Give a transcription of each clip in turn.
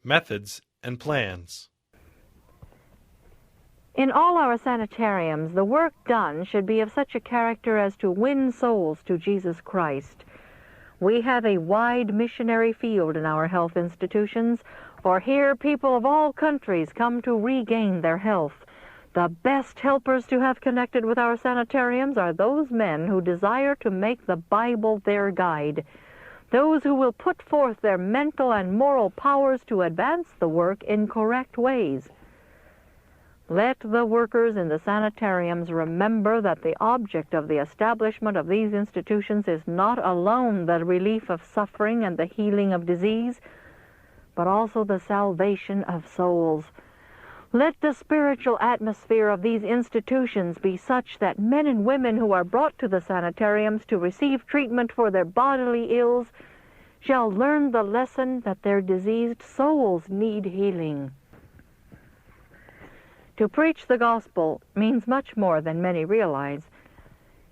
Methods and Plans. In all our sanitariums, the work done should be of such a character as to win souls to Jesus Christ. We have a wide missionary field in our health institutions, for here people of all countries come to regain their health. The best helpers to have connected with our sanitariums are those men who desire to make the Bible their guide, those who will put forth their mental and moral powers to advance the work in correct ways. Let the workers in the sanitariums remember that the object of the establishment of these institutions is not alone the relief of suffering and the healing of disease, but also the salvation of souls. Let the spiritual atmosphere of these institutions be such that men and women who are brought to the sanitariums to receive treatment for their bodily ills shall learn the lesson that their diseased souls need healing. To preach the gospel means much more than many realize.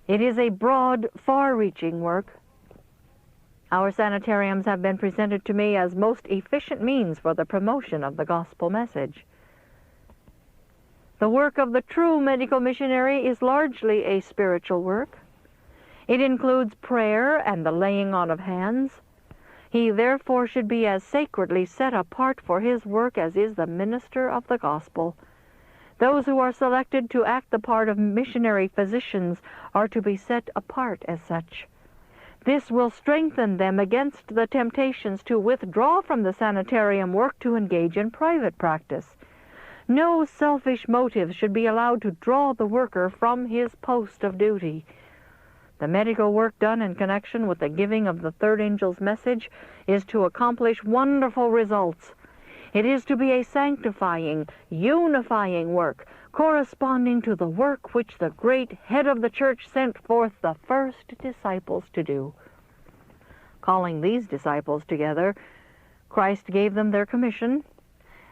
It is a broad, far-reaching work. Our sanitariums have been presented to me as most efficient means for the promotion of the gospel message. The work of the true medical missionary is largely a spiritual work. It includes prayer and the laying on of hands. He therefore should be as sacredly set apart for his work as is the minister of the gospel. Those who are selected to act the part of missionary physicians are to be set apart as such. This will strengthen them against the temptations to withdraw from the sanitarium work to engage in private practice. No selfish motives should be allowed to draw the worker from his post of duty. The medical work done in connection with the giving of the third angel's message is to accomplish wonderful results. It is to be a sanctifying, unifying work, corresponding to the work which the great head of the church sent forth the first disciples to do. Calling these disciples together, Christ gave them their commission,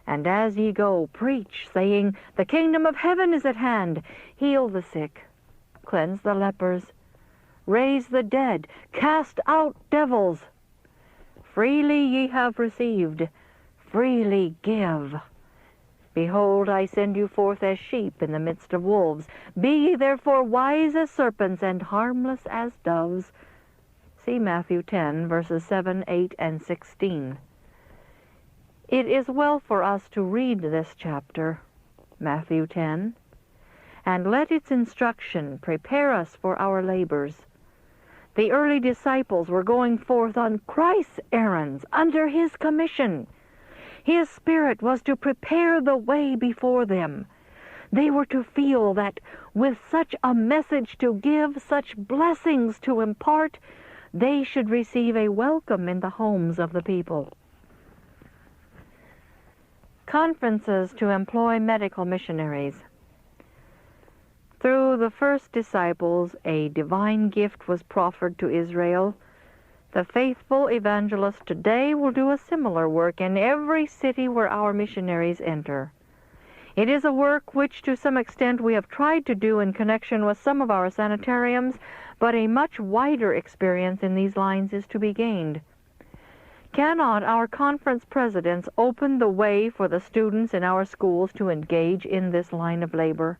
"And as ye go, preach, saying, The kingdom of heaven is at hand. Heal the sick, cleanse the lepers, raise the dead, cast out devils. Freely ye have received, freely give. Behold, I send you forth as sheep in the midst of wolves. Be ye therefore wise as serpents and harmless as doves." See Matthew 10, verses 7, 8, and 16. It is well for us to read this chapter, Matthew 10, and let its instruction prepare us for our labors. The early disciples were going forth on Christ's errands under his commission. His Spirit was to prepare the way before them. They were to feel that with such a message to give, such blessings to impart, they should receive a welcome in the homes of the people. Conferences to employ medical missionaries. Through the first disciples, a divine gift was proffered to Israel. The faithful evangelists today will do a similar work in every city where our missionaries enter. It is a work which to some extent we have tried to do in connection with some of our sanitariums, but a much wider experience in these lines is to be gained. Cannot our conference presidents open the way for the students in our schools to engage in this line of labor?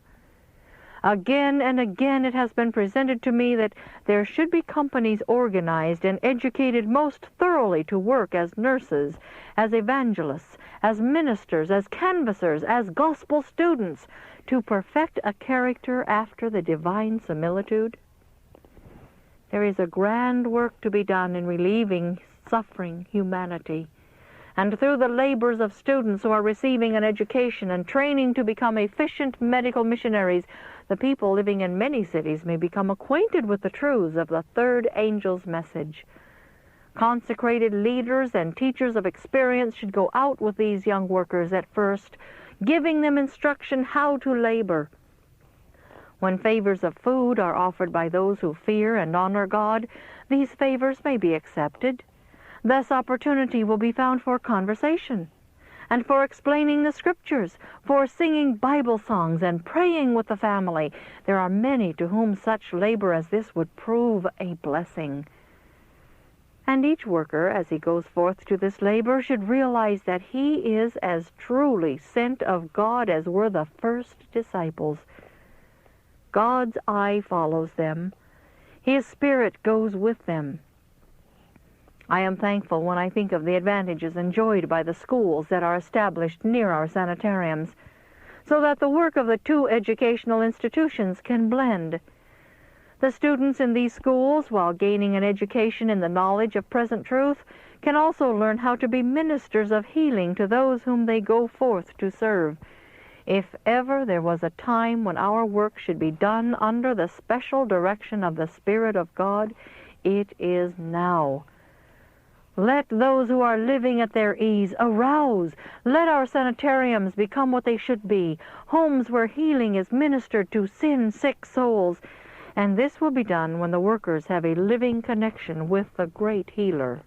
Again and again it has been presented to me that there should be companies organized and educated most thoroughly to work as nurses, as evangelists, as ministers, as canvassers, as gospel students, to perfect a character after the divine similitude. There is a grand work to be done in relieving suffering humanity, and through the labors of students who are receiving an education and training to become efficient medical missionaries, the people living in many cities may become acquainted with the truths of the third angel's message. Consecrated leaders and teachers of experience should go out with these young workers at first, giving them instruction how to labor. When favors of food are offered by those who fear and honor God, these favors may be accepted. Thus opportunity will be found for conversation, and for explaining the Scriptures, for singing Bible songs and praying with the family. There are many to whom such labor as this would prove a blessing. And each worker, as he goes forth to this labor, should realize that he is as truly sent of God as were the first disciples. God's eye follows them. His Spirit goes with them. I am thankful when I think of the advantages enjoyed by the schools that are established near our sanitariums, so that the work of the two educational institutions can blend. The students in these schools, while gaining an education in the knowledge of present truth, can also learn how to be ministers of healing to those whom they go forth to serve. If ever there was a time when our work should be done under the special direction of the Spirit of God, it is now. Let those who are living at their ease arouse. Let our sanitariums become what they should be, homes where healing is ministered to sin-sick souls. And this will be done when the workers have a living connection with the great healer.